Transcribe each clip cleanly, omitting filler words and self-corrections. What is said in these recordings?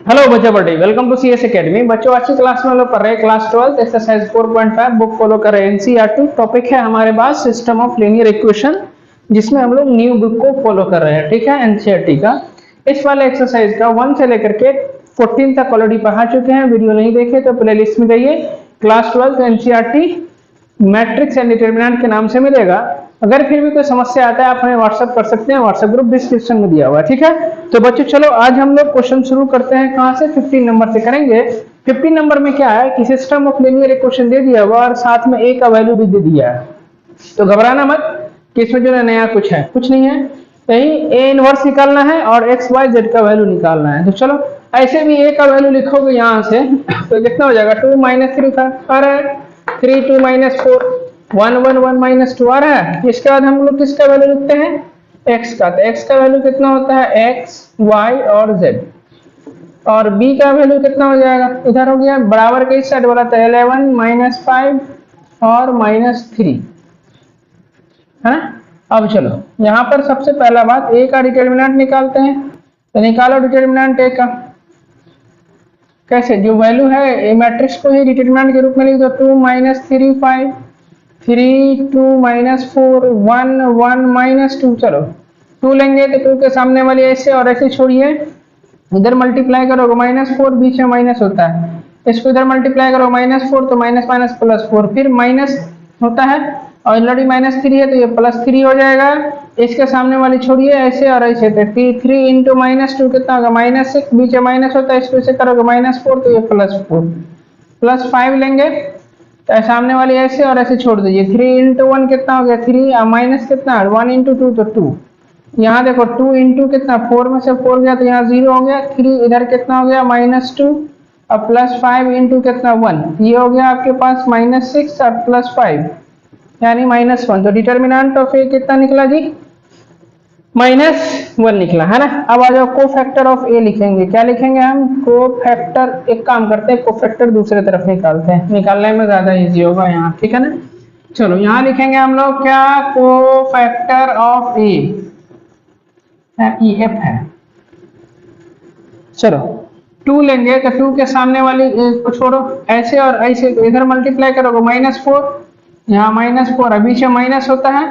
Hello बच्चा बड़ी welcome to CS academy. बच्चों आज की क्लास में हम लोग पढ़ रहे हैं क्लास 12 एक्सरसाइज 4.5 बुक फॉलो कर रहे हैं एनसीईआरटी। टॉपिक है हमारे पास सिस्टम ऑफ लीनियर इक्वेशन, जिसमें हम लोग न्यू बुक को फॉलो कर रहे हैं। ठीक है, एनसीईआरटी का इस वाले एक्सरसाइज का 1 से लेकर के 14 तक ऑलरेडी पढ़ा चुके हैं। वीडियो नहीं देखे तो प्ले लिस्ट में जाइए। Class 12 NCERT matrix and determinant के नाम से मिलेगा। अगर फिर भी कोई समस्या आता है आप हमें व्हाट्सएप कर सकते हैं, व्हाट्सएप ग्रुप डिस्क्रिप्शन में दिया हुआ है। ठीक है, तो बच्चों चलो आज हम लोग क्वेश्चन शुरू करते हैं। कहां से? 15 नंबर से करेंगे। 15 नंबर में क्या है कि सिस्टम ऑफ लीनियर इक्वेशन दे दिया हुआ और साथ में ए का वैल्यू भी दे दिया है। तो घबराना मत कि इसमें जो नया कुछ है, कुछ नहीं है। यही ए इनवर्स निकालना है और एक्स वाई जेड का वैल्यू निकालना है। तो चलो ऐसे भी ए का वैल्यू लिखोगे यहाँ से तो कितना हो जाएगा 2 - 3 आ रहा है, 3 2 - 4 1 1 1 - 2 आ रहा है। इसके बाद हम लोग किसका वैल्यू लिखते हैं? एक्स का। तो एक्स का वैल्यू कितना होता है? एक्स वाई और जेड। और बी का वैल्यू कितना हो जाएगा? इधर हो गया बराबर के इस साइड वाला, तो 11 - 5 और -3 है। अब चलो यहाँ पर सबसे पहला बात ए का डिटर्मिनेंट निकालते हैं। तो निकालो डिटर्मिनेंट ए का। कैसे? जो वैल्यू है ए मैट्रिक्स को ही डिटर्मिनेंट के रूप में लिख दो। 2 - 3 5 3 2 - 4 1 1 - 2। चलो 2 लेंगे तो 2 के सामने वाली ऐसे और ऐसे छोड़िए, इधर मल्टीप्लाई करोगे -4, बीच में माइनस होता है। इसको इधर मल्टीप्लाई करो -4 तो माइनस माइनस +4, फिर माइनस होता है और ऑलरेडी -3 है तो ये +3 हो जाएगा। इसके सामने वाली छोड़िए ऐसे और ऐसे, तो 3 × -2 कितना होगा? -6, बीच में माइनस होता है, इसको ऐसे करोगे -4 तो ये +4 +5 लेंगे तो सामने वाली ऐसे और ऐसे छोड़ दीजिए। 3 × 1 कितना हो गया? 3 माइनस कितना? 1 × 2 तो 2। यहाँ देखो 2 × कितना? 4 में से 4 गया तो यहाँ 0 हो गया। 3 इधर कितना हो गया? -2 और +5 × कितना? 1। ये हो गया आपके पास -6 और +5 यानी -1। तो डिटर्मिनेंट ऑफ ए कितना निकला जी? -1 निकला है ना। अब आ जाओ को फैक्टर ऑफ ए लिखेंगे। क्या लिखेंगे हम? को फैक्टर। एक काम करते हैं, को फैक्टर दूसरे तरफ निकालते हैं, निकालने में ज्यादा इजी होगा यहाँ। ठीक है ना। चलो यहाँ लिखेंगे हम लोग क्या? को फैक्टर ऑफ ए EF है। चलो 2 लेंगे तो 2 के सामने वाली को छोड़ो ऐसे और ऐसे, तो इधर मल्टीप्लाई करोगे -4, यहाँ -4 अभी से माइनस होता है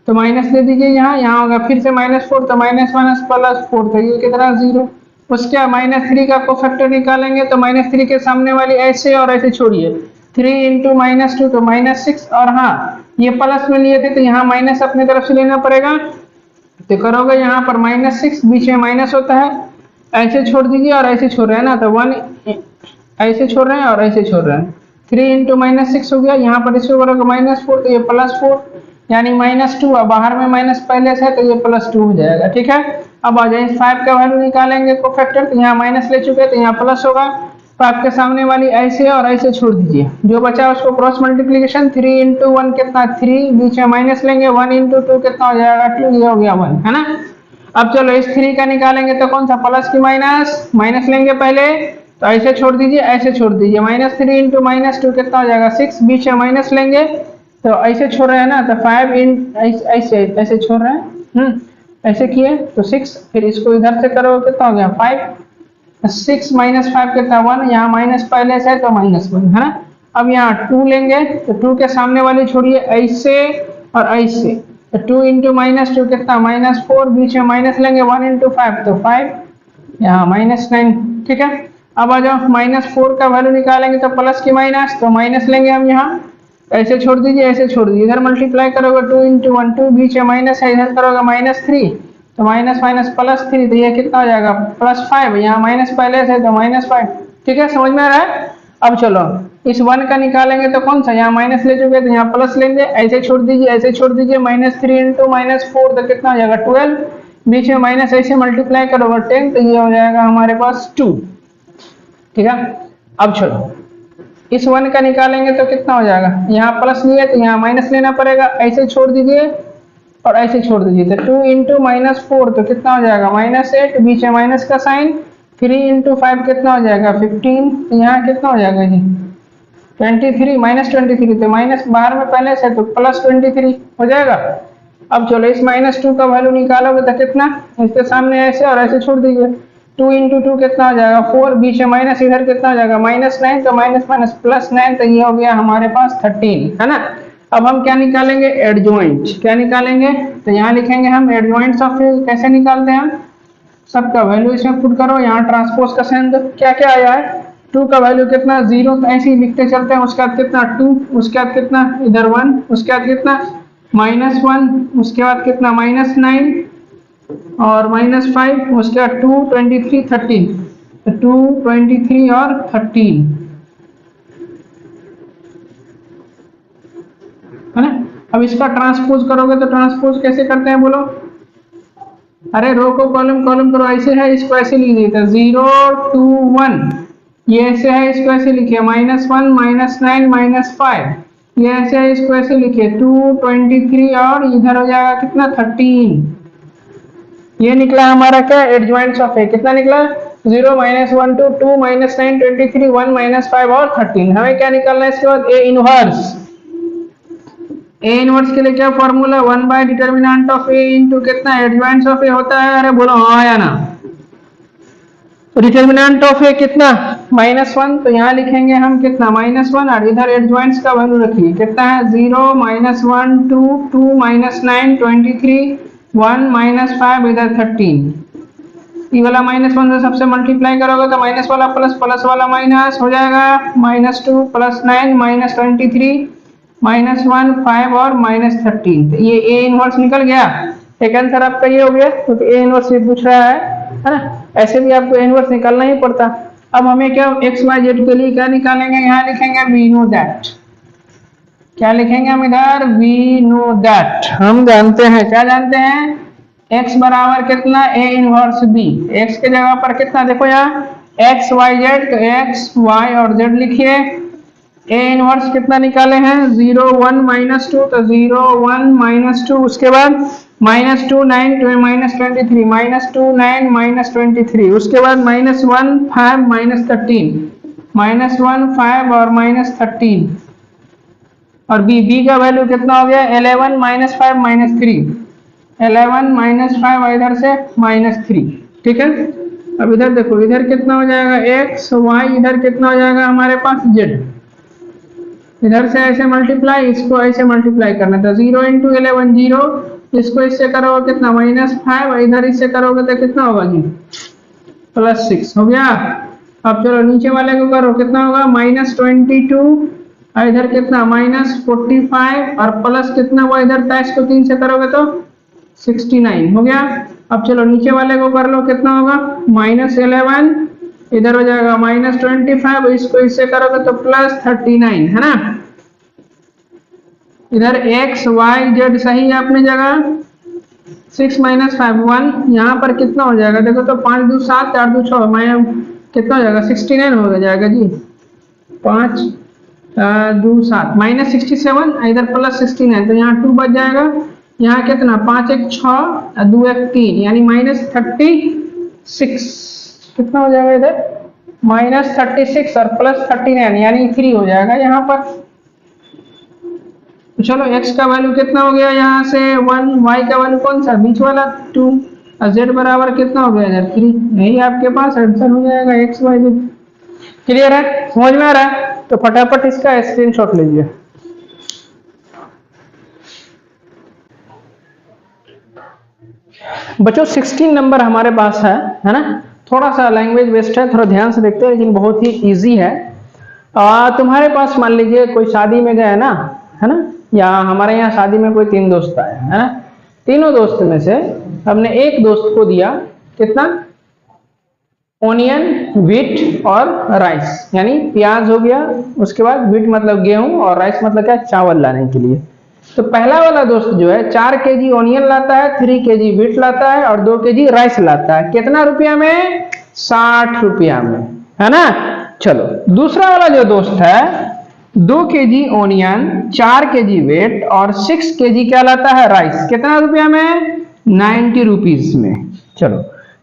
तो माइनस दे दीजिए। यहाँ होगा फिर से -4 तो माइनस +4 तो ये कितना? 0। उसके -3 का को फैक्टर निकालेंगे तो -3 के सामने वाली ऐसे और ऐसे छोड़िए। 3 × -2 तो -6 और हाँ ये प्लस में लिए थे तो यहाँ माइनस अपने तरफ से लेना पड़ेगा। तो करोगे यहाँ पर -6, बीच में माइनस होता है, ऐसे छोड़ दीजिए और ऐसे छोड़ रहे हैं ना, तो 1 ऐसे छोड़ रहे हैं और ऐसे छोड़ रहे हैं। 3 × -6 हो गया। यहाँ पर इसको करोगे -4 तो ये +4 यानी -2 और बाहर में माइनस पहले से है तो ये +2 हो जाएगा। ठीक है, अब आ जाए 5 का वैल्यू निकालेंगे को फैक्टर, तो यहाँ माइनस ले चुके हैं तो यहाँ प्लस होगा। 5 के सामने वाली ऐसे और ऐसे छोड़ दीजिए, जो बचा उसको क्रॉस मल्टीप्लीकेशन। 3 × 1 कितना? 3, बीच में माइनस लेंगे। 1 × 2 कितना हो जाएगा? 2, ये हो गया 1 है ना। अब चलो इस 3 का निकालेंगे तो कौन सा? प्लस की माइनस? माइनस लेंगे पहले तो ऐसे छोड़ दीजिए, ऐसे छोड़ दीजिए। -3 × -2 कितना हो जाएगा? 6, बीच में माइनस लेंगे तो ऐसे छोड़ रहे हैं ना, तो 5 ऐसे ऐसे छोड़ रहे हैं, ऐसे किए तो 6, फिर इसको इधर से करो कितना हो गया? 5। 6 - 5 कितना? 1, यहाँ माइनस पहले से है तो -1 है ना। अब यहाँ 2 लेंगे तो 2 के सामने वाली छोड़िए ऐसे और ऐसे, तो 2 × -2 कितना? -4, बीच में माइनस लेंगे। 1 × 5 तो 5, यहाँ -9। ठीक है, अब आ जाओ -4 का वैल्यू निकालेंगे तो प्लस की माइनस, तो माइनस लेंगे हम यहाँ, ऐसे छोड़ दीजिए, ऐसे छोड़ दीजिए। इधर मल्टीप्लाई करोगे 2 × 1, 2 बीच में माइनस है, इधर करोगे -3 तो माइनस +3 तो ये कितना हो जाएगा? +5, यहाँ माइनस पहले से तो -5। ठीक है, समझ में आ रहा है। अब चलो इस 1 का निकालेंगे तो कौन सा? यहाँ माइनस ले चुके तो यहाँ प्लस लेंगे, ऐसे छोड़ दीजिए, ऐसे छोड़ दीजिए। -3 × -4 तो कितना हो जाएगा? 12, बीच में माइनस ऐसे मल्टीप्लाई करोगे 10 तो ये हो जाएगा हमारे पास 2। ठीक है, अब चलो इस 1 का निकालेंगे तो कितना हो जाएगा? यहाँ प्लस लिए तो यहाँ माइनस लेना पड़ेगा, ऐसे छोड़ दीजिए और ऐसे छोड़ दीजिए। तो 2 × -4 तो कितना हो जाएगा? -8, बीच में माइनस का साइन। 3 × 5 कितना हो जाएगा? 15, यहाँ कितना हो जाएगा जी? 23 -23 तो माइनस बाहर में पहले से तो +23 हो जाएगा। अब चलो इस -2 का वैल्यू निकालोगे तो कितना? इसके सामने ऐसे और ऐसे छोड़ दीजिए। 2 इंटू 2 कितना हो जाएगा 4, बीच में माइनस, इधर कितना हो जाएगा -9, तो माइनस माइनस प्लस 9, तो ये हो गया हमारे पास 13, है ना। अब हम क्या निकालेंगे, एडजॉइंट, क्या निकालेंगे, तो यहाँ लिखेंगे हम एडजॉइंट्स ऑफ, कैसे निकालते हैं हम, सबका वैल्यू इसमें पुट करो, यहाँ ट्रांसपोज का साइन दो, क्या क्या आया है, 2 का वैल्यू कितना 0, तो ऐसे ही लिखते चलते हैं, उसके बाद कितना 2, उसके बाद कितना इधर 1, उसके बाद कितना -1, उसके बाद कितना -9 और -5, उसके बाद 2, 23, 13, तो 2, 23 और 13, है ना। अब इसका ट्रांसपोज करोगे तो ट्रांसपोज कैसे करते हैं बोलो, अरे रो को कॉलम कॉलम करो, ऐसे है इसको ऐसे लिख देते 0 2 1, ये ऐसे है इसको ऐसे लिखिए -1 -9 -5, ये ऐसे है इसको ऐसे लिखिए 2 23 और इधर हो जाएगा कितना 13, ये निकला हमारा क्या एडजॉइंट्स ऑफ ए, कितना निकला 0 -1 2 2 -9 23 1 -5 और 13। हमें क्या निकालना है इसके बाद ए इनवर्स, ए इनवर्स के लिए क्या formula 1 bye determinant of A into कितना एडजॉइंट्स ऑफ ए होता है, अरे बोलो हाँ या ना। तो डिटर्मिनेंट ऑफ ए कितना -1, तो यहाँ लिखेंगे हम कितना -1 और इधर एडजॉइंट्स का वैल्यू रखिए कितना है 0 -1 2 2 -9 23 1 -5 इधर 13, ये वाला -1 से सबसे मल्टीप्लाई करोगे तो माइनस वाला प्लस, प्लस वाला माइनस हो जाएगा -2 + 9 -23 -1 5 और -13, तो ये ए इनवर्स निकल गया, एक आंसर आपका ये हो गया, क्योंकि ए इनवर्स ये पूछ रहा है ना, ऐसे भी आपको ए इनवर्स निकालना ही पड़ता। अब हमें क्या एक्स वाई जेड के लिए क्या निकालेंगे, यहाँ लिखेंगे वी नो दैट, क्या लिखेंगे हम इधर वी नो दैट, हम जानते हैं, क्या जानते हैं, x बराबर कितना ए इनवर्स बी, x के जगह पर कितना देखो यहाँ x y z, तो x y और z लिखिए, ए इनवर्स कितना निकाले हैं 0 1 -2, तो 0 1 -2, उसके बाद -2 9 -23 -2 9 -23, उसके बाद -1 5 -13 -1 5 और -13, और b का वैल्यू कितना हो गया 11 -5 -3, 11 -5 इधर से -3, ठीक है। अब इधर देखो, इधर कितना हो जाएगा x y, इधर कितना हो जाएगा हमारे पास z, इधर से ऐसे मल्टीप्लाई, इसको ऐसे मल्टीप्लाई करना था 0 × 11 0, इसको इससे करोगे कितना -5, इधर इससे करोगे तो कितना होगा जी +6 हो गया। अब चलो नीचे वाले को करो, कितना होगा -22, इधर कितना -45 और प्लस कितना हुआ इधर था, इसको 3 से करोगे तो 69 हो गया। अब चलो नीचे वाले को कर लो, कितना होगा -11, इधर हो जाएगा -25, इसको इससे करोगे तो +39, है ना। इधर x y z सही है अपनी जगह, 6 - 5 1, यहाँ पर कितना हो जाएगा देखो तो 5 2 7 4 2 6, मैं कितना हो जाएगा 69 हो जाएगा जी, 5 2 7 -67, इधर +69, तो यहाँ 2 बच जाएगा, यहाँ कितना 5 1 6 2 1 3, यानी -36, कितना हो जाएगा इधर -36 और +39 यानी 3 हो जाएगा यहाँ पर। तो चलो x का वैल्यू कितना हो गया यहाँ से 1, y का वैल्यू कौन सा बीच वाला 2, और z बराबर कितना हो गया इधर 3, यही आपके पास आंसर हो जाएगा x y z। क्लियर है, समझ में आ रहा है, तो फटाफट इसका स्क्रीनशॉट लीजिए। बच्चों 16 नंबर हमारे पास है ना, थोड़ा सा लैंग्वेज बेस्ड है, थोड़ा ध्यान से देखते हैं, लेकिन बहुत ही इजी है। तुम्हारे पास मान लीजिए कोई शादी में गया है ना, या हमारे यहाँ शादी में कोई 3 दोस्त आए है ना, तीनों दोस्त में से हमने एक दोस्त को दिया कितना ओनियन, व्हीट और राइस, यानी प्याज हो गया, उसके बाद व्हीट मतलब गेहूं और राइस मतलब क्या चावल लाने के लिए। तो पहला वाला दोस्त जो है 4 kg ओनियन लाता है, 3 kg व्हीट लाता है और 2 kg राइस लाता है, कितना रुपया में 60 रुपया में, है ना। चलो दूसरा वाला जो दोस्त है 2 kg ओनियन, 4 kg वेट और 6 kg क्या लाता है राइस, कितना रुपया में 90 रुपीज में। चलो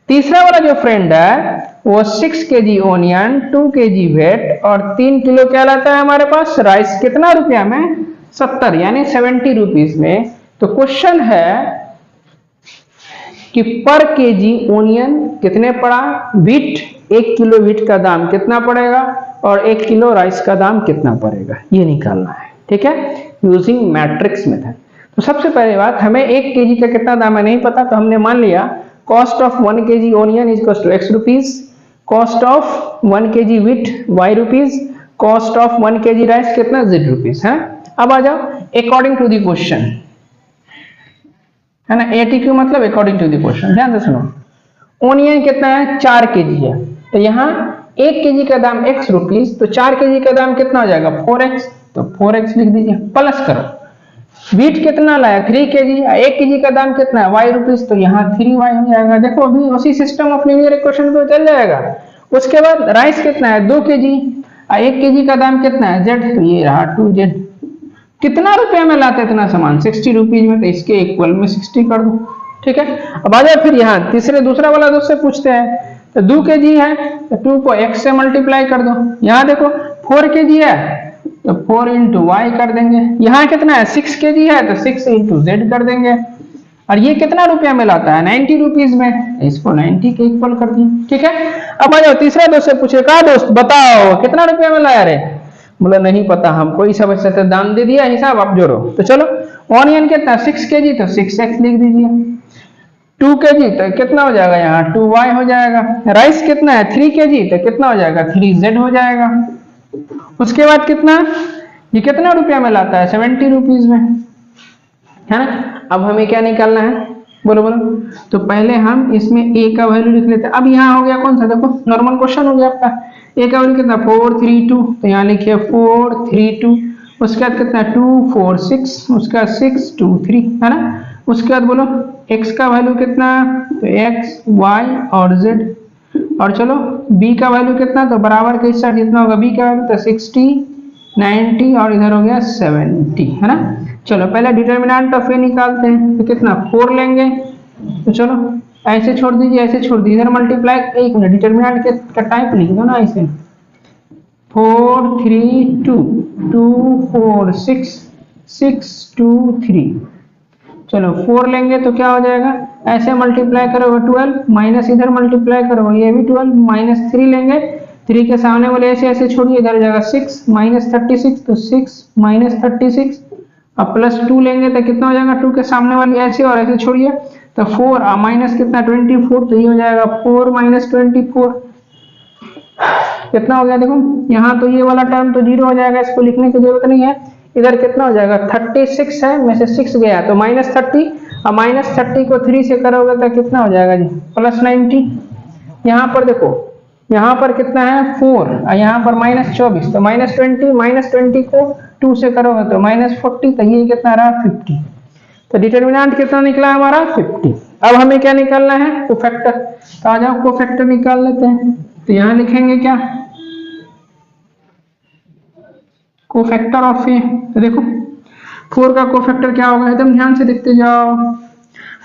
तीसरा वाला जो फ्रेंड है वो 6 kg ओनियन, 2 kg वेट और 3 किलो क्या लाता है हमारे पास राइस, कितना रुपया में 70 यानी 70 रुपीज में। तो क्वेश्चन है कि पर केजी ओनियन कितने पड़ा, बीट 1 किलो बीट का दाम कितना पड़ेगा और 1 किलो राइस का दाम कितना पड़ेगा, ये निकालना है। ठीक है, यूजिंग मैट्रिक्स मेथड। तो सबसे पहली बात, हमें 1 केजी का कितना दाम है नहीं पता, तो हमने मान लिया cost of 1 KG onion is equal to x rupees, cost of 1 KG wheat y rupees, cost of 1 KG rice कितना z रुपीज है। अब आ जाओ अकॉर्डिंग टू द क्वेश्चन, है ना, ATQ मतलब अकॉर्डिंग टू द क्वेश्चन। ध्यान से सुनो, ओनियन कितना है 4 केजी है, तो यहाँ 1 केजी का दाम x रुपीज, तो 4 केजी का दाम कितना हो जाएगा 4x, तो 4x लिख दीजिए, प्लस करो व्हीट कितना लाया 3 केजी, 1 केजी का दाम कितना है y रुपीज, तो यहाँ 3y हो जाएगा। देखो अभी उसी सिस्टम ऑफ लीनियर इक्वेशन पे चल जाएगा। उसके बाद राइस कितना है 2 केजी, 1 केजी का दाम कितना है z, तो ये रहा 2z। कितना रुपया में लाते इतना सामान 60 रुपीज में, तो इसके इक्वल में 60 कर दो। ठीक है, अब आ जाओ फिर यहाँ दूसरा वाला दोस्त से पूछते हैं, तो 2 केजी है तो 2 को x से मल्टीप्लाई कर दो। यहाँ देखो 4 केजी है तो 4 इंटू वाई कर देंगे। यहाँ कितना है 6 केजी है तो 6 इंटू जेड कर देंगे। और ये कितना रुपया में लाता है 90 रुपीज में, इसको 90 के इक्वल कर दिए। ठीक है, अब आ जाओ तीसरा दोस्त से पूछे, कहा दोस्त बताओ कितना रुपया में लाया रे, बोला नहीं पता हमको, इस समझ से दाम दे दिया हिसाब आप जोड़ो। तो चलो ऑनियन कितना 6 केजी, तो 6x लिख दीजिए, 2 केजी तो कितना हो जाएगा यहाँ 2y हो जाएगा, राइस कितना है 3 केजी तो कितना हो जाएगा 3z हो जाएगा। उसके बाद कितना, ये कितना रुपया में लाता है 70 रुपीज में, है ना। अब हमें क्या निकालना है, बोलो बोलो। तो पहले हम इसमें a का वैल्यू लिख लेते हैं। अब यहाँ हो गया कौन सा, देखो नॉर्मल क्वेश्चन हो गया आपका, a का वैल्यू कितना 432, तो यहाँ लिखिए 432। उसके बाद कितना 246, उसका 623, है ना। उसके बाद बोलो x का वैल्यू कितना, तो x y और z, और चलो b का वैल्यू कितना, तो बराबर के इस साइड जितना होगा b का वैल्यू तो 60 90 और इधर हो गया 70, है ना। चलो पहले डिटर्मिनेंट ऑफ a निकालते हैं, तो कितना 4 लेंगे, तो चलो ऐसे छोड़ दीजिए, ऐसे छोड़ दीजिए, इधर मल्टीप्लाई, एक मिनट डिटर्मिनेंट का टाइप लिख दो ना ऐसे, 4 3 2 2 4 6 6 2 3। चलो 4 लेंगे तो क्या हो जाएगा, ऐसे मल्टीप्लाई करोगे 12 माइनस इधर मल्टीप्लाई करोगे ये भी 12 माइनस 3 लेंगे, 3 के सामने वाले ऐसे ऐसे छोड़िए, इधर हो जाएगा 6 माइनस 36, तो 6 माइनस 36, अब प्लस 2 लेंगे तो कितना हो जाएगा 2 के सामने वाली ऐसे और ऐसे छोड़िए, तो 4 माइनस कितना 24, तो ये हो जाएगा 4 माइनस 24 कितना हो गया, देखो यहाँ तो ये वाला टर्म तो 0 हो जाएगा, इसको लिखने की जरूरत नहीं है। इधर कितना हो जाएगा 36 है, में से 6 गया तो माइनस 30, और माइनस 30 को 3 से करोगे तो कितना हो जाएगा जी प्लस 90। यहाँ पर देखो, यहाँ पर कितना है 4 और यहाँ पर माइनस 24, तो माइनस 20, माइनस 20 को 2 से करोगे तो माइनस 40, तो ये कितना रहा 50। तो डिटर्मिनेंट कितना निकला हमारा 50। अब हमें क्या निकालना है कोफैक्टर, तो आ जाओ कोफैक्टर निकाल लेते हैं। तो यहाँ लिखेंगे क्या कोफैक्टर ऑफ ए, तो देखो 4 का कोफैक्टर क्या होगा, एकदम ध्यान से देखते जाओ,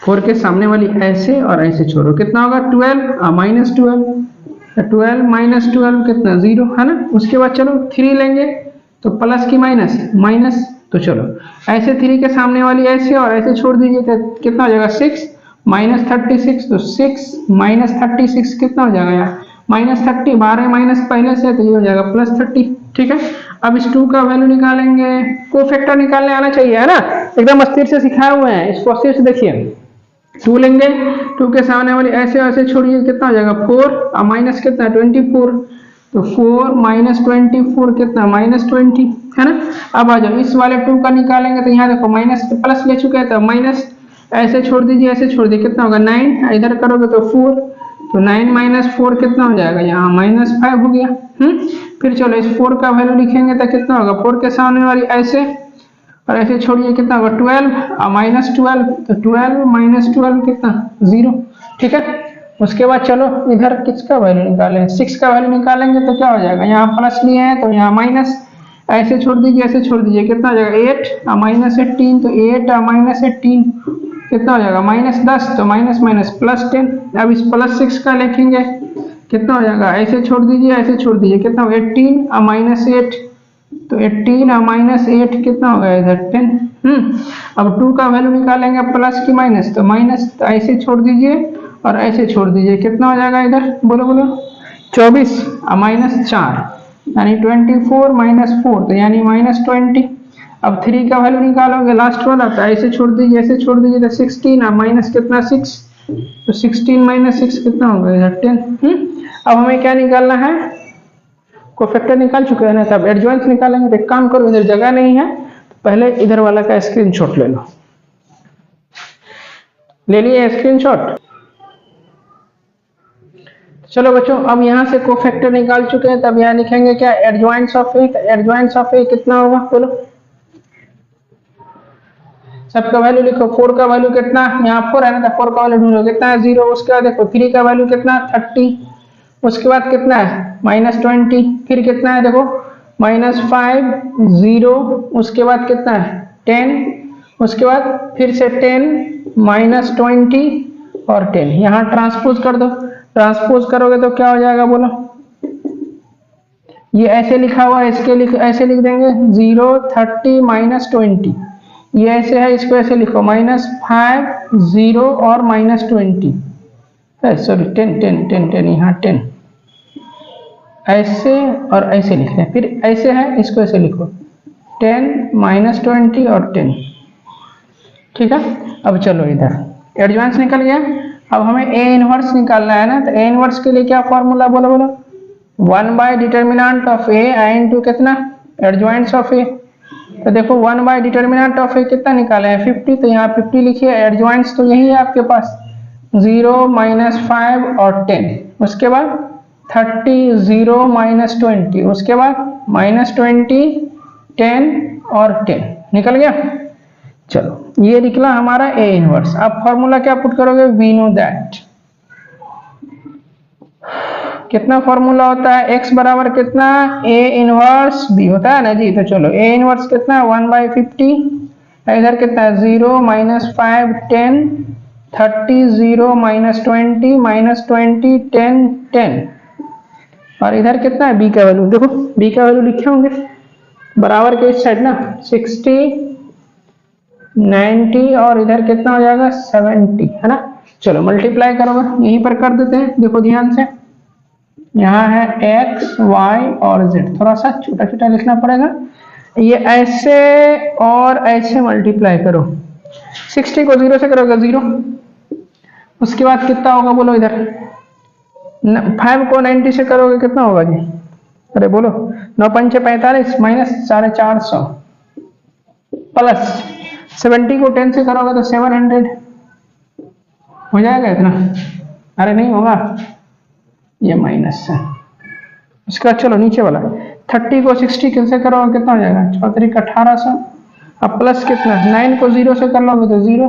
4 के सामने वाली ऐसे और ऐसे छोड़ो, कितना होगा 12 माइनस 12, 12 माइनस 12 कितना 0, है ना। उसके बाद चलो 3 लेंगे तो प्लस की माइनस माइनस, तो चलो ऐसे 3 के सामने वाली ऐसे और ऐसे छोड़ दीजिए, तो कितना हो जाएगा 6 माइनस 36, तो 6 माइनस 36 कितना हो जाएगा यार माइनस 30, 12 माइनस पहले से, तो ये हो जाएगा प्लस 30। ठीक है, अब इस 2 का वैल्यू निकालेंगे, कोफैक्टर निकालने आना चाहिए, है ना, एकदम अस्थिर से सिखाए हुए हैं, इसको अस्थिर से देखिए। 2 लेंगे, 2 के सामने वाली ऐसे ऐसे छोड़िए, कितना हो जाएगा 4 और माइनस कितना 24, तो 4 माइनस 24 कितना माइनस 20, है ना। अब आ जाओ इस वाले 2 का निकालेंगे, तो यहाँ देखो माइनस के प्लस ले चुके हैं, तो माइनस ऐसे छोड़ दीजिए, ऐसे छोड़ दीजिए, कितना होगा 9, इधर करोगे तो 4, तो 9 माइनस 4 कितना हो जाएगा, यहाँ माइनस 5 हो गया। फिर चलो इस 4 का वैल्यू लिखेंगे तो कितना होगा, 4 के सामने वाली ऐसे और ऐसे छोड़िए, कितना होगा 12 और माइनस 12, तो 12 माइनस 12 कितना 0। ठीक है, उसके बाद चलो इधर किसका वैल्यू निकालें, 6 का वैल्यू निकालेंगे तो क्या हो जाएगा, यहाँ प्लस लिए हैं तो यहाँ माइनस, ऐसे छोड़ दीजिए, ऐसे छोड़ दीजिए, कितना हो जाएगा 8 और माइनस 18, तो 8 और माइनस 18 कितना हो जाएगा माइनस 10, तो माइनस माइनस प्लस 10। अब इस प्लस 6 का लिखेंगे, कितना हो जाएगा ऐसे छोड़ दीजिए, ऐसे छोड़ दीजिए, कितना 18 और माइनस 8, तो 18 और -8 कितना हो गया इधर 10। अब 2 का वैल्यू निकालेंगे प्लस की माइनस, तो माइनस तो ऐसे छोड़ दीजिए और ऐसे छोड़ दीजिए, कितना हो जाएगा इधर बोलो बोलो 24 और -4 यानी 24 -4 तो यानी -20। अब 3 का वैल्यू निकालोगे लास्ट वाला, तो ऐसे छोड़ दीजिए ऐसे छोड़ दीजिए, तो 16 और माइनस कितना 6, तो 16 - 6 कितना होगा इधर 10। अब हमें क्या निकालना है, कोफैक्टर निकाल चुके हैं ना, तब एडजॉइंट निकालेंगे। तो एक काम करो, इधर जगह नहीं है तो पहले इधर वाला का स्क्रीनशॉट ले लो। ले लिए स्क्रीनशॉट। चलो बच्चों, अब यहाँ से कोफैक्टर निकाल चुके हैं, तब यहाँ लिखेंगे क्या, एडजॉइंट्स ऑफ ए। एडजॉइंट्स ऑफ ए कितना होगा बोलो, सबका वैल्यू लिखो। 4 का वैल्यू कितना, यहाँ 4 है ना, तो 4 का वैल्यू ढूंढो कितना है 0। उसके बाद देखो 3 का वैल्यू कितना 30, उसके बाद कितना है -20, फिर कितना है देखो -5 0, उसके बाद कितना है 10, उसके बाद फिर से 10 -20 और 10। यहाँ ट्रांसपोज कर दो, ट्रांसपोज करोगे तो क्या हो जाएगा बोलो, ये ऐसे लिखा हुआ है, इसके ऐसे लिख देंगे 0 30 -20, ये ऐसे है, इसको ऐसे लिखो -5 0 और -20, सॉरी 10 यहाँ 10 ऐसे और ऐसे लिखते हैं, फिर ऐसे है, इसको ऐसे लिखो 10 -20 और 10। ठीक है, अब चलो इधर एडवांस निकल गया। अब हमें ए इनवर्स निकालना है ना, तो ए इनवर्स के लिए क्या फॉर्मूला बोलो बोलो, 1 bye determinant of A into कितना एडजॉइंट्स ऑफ ए। तो देखो 1 बाय डिटर्मिनेंट ऑफ ए कितना निकाले हैं 50, तो यहाँ 50 लिखिए। एडजॉइंट्स तो यही है आपके पास 0 -5 और 10, उसके बाद 30 0 -20, उसके बाद -20 10 और 10 निकल गया। चलो ये निकला हमारा ए इनवर्स। अब फॉर्मूला क्या पुट करोगे, वी नो दैट कितना फॉर्मूला होता है, x बराबर कितना a इनवर्स b होता है ना जी। तो चलो a इनवर्स कितना है 1/50, इधर कितना है 0 -5 10 30 0 -20 -20 10 10, और इधर कितना है b का वैल्यू, देखो b का वैल्यू लिखे होंगे बराबर के इस साइड ना 60 90 और इधर कितना हो जाएगा 70 है ना। चलो मल्टीप्लाई करोगे, यहीं पर कर देते हैं, देखो ध्यान से, यहाँ है x y और z, थोड़ा सा छोटा छोटा लिखना पड़ेगा। ये ऐसे और ऐसे मल्टीप्लाई करो, 60 को 0 से करोगे 0, उसके बाद कितना होगा बोलो इधर 5 को 90 से करोगे कितना होगा जी, अरे बोलो 9 5 45 -450 प्लस 70 को 10 से करोगे तो 700 हो जाएगा इतना, अरे नहीं होगा, ये माइनस है। उसके बाद चलो नीचे वाला 30 को 60 से करोगे कितना हो जाएगा 34 1800, अब प्लस कितना 9 को 0 से कर लोगे तो 0,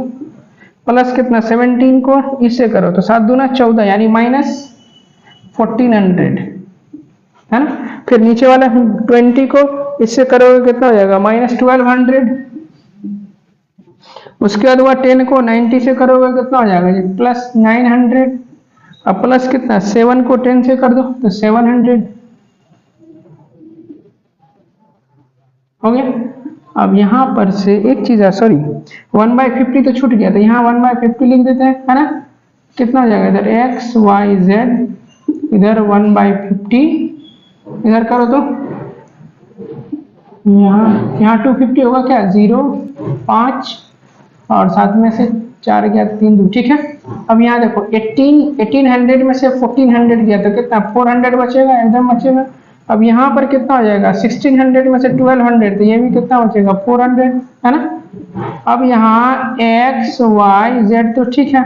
प्लस कितना 17 को इससे करो तो 7 दूना 14 यानी -1400 है ना। फिर नीचे वाला 20 को इससे करोगे कितना हो जाएगा -1200, उसके बाद हुआ 10 को 90 से करोगे कितना हो जाएगा जी +900, अब प्लस कितना 7 को 10 से कर दो तो 700 हो गया। अब यहाँ पर से एक चीज है, सॉरी 1/50 तो छूट गया, तो यहाँ 1/50 लिख देते हैं है ना। कितना हो जाएगा इधर x y z, इधर 1/50, इधर करो तो यहाँ 250 होगा क्या 0 5 और साथ में से 4 गया 3 2, ठीक है। अब यहाँ देखो 1800 में से 1400 गया तो कितना 400 बचेगा, एकदम बचेगा। अब यहाँ पर कितना हो जाएगा 1600 में से 1200, तो ये भी कितना बचेगा 400 है ना। अब यहाँ x y z तो ठीक है,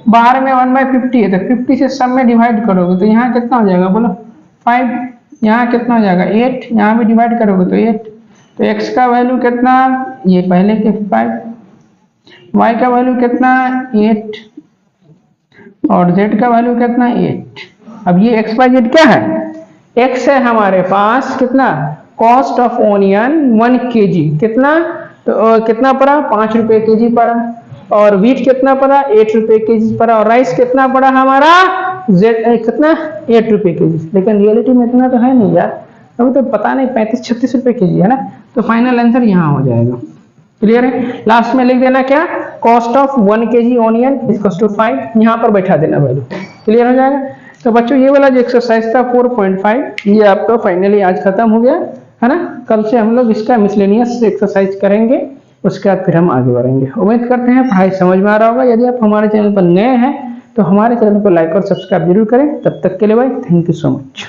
बाहर में 1/50 है तो 50 से सब में डिवाइड करोगे तो यहाँ कितना हो जाएगा बोलो 5, यहाँ कितना हो जाएगा 8, यहाँ भी डिवाइड करोगे तो 8, तो x का वैल्यू कितना ये पहले के 5, y का वैल्यू कितना 8 और z का वैल्यू कितना 8। अब ये x y z क्या है, x है हमारे पास कितना कॉस्ट ऑफ ओनियन 1 kg, कितना तो कितना पड़ा 5 रुपए kg पड़ा, और वीट कितना पड़ा 8 रुपए kg पड़ा, और राइस कितना पड़ा हमारा z कितना 8 रुपए kg। लेकिन रियलिटी में इतना तो है नहीं यार, अभी तो पता नहीं 35-36 रुपए के जी है ना, तो फाइनल आंसर यहाँ हो जाएगा। क्लियर है। लास्ट में लिख देना क्या, cost of 1 kg onion equals to 5, यहाँ पर बैठा देना वैल्यू। क्लियर हो जाएगा। तो बच्चों ये वाला जो एक्सरसाइज था 4.5 ये आपका फाइनली आज खत्म हो गया है ना। कल से हम लोग इसका मिसलेनियस एक्सरसाइज करेंगे, उसके बाद फिर हम आगे बढ़ेंगे। उम्मीद करते हैं पढ़ाई समझ में आ रहा होगा। यदि आप हमारे चैनल पर नए हैं तो हमारे चैनल को लाइक और सब्सक्राइब जरूर करें। तब तक के लिए भाई थैंक यू सो मच।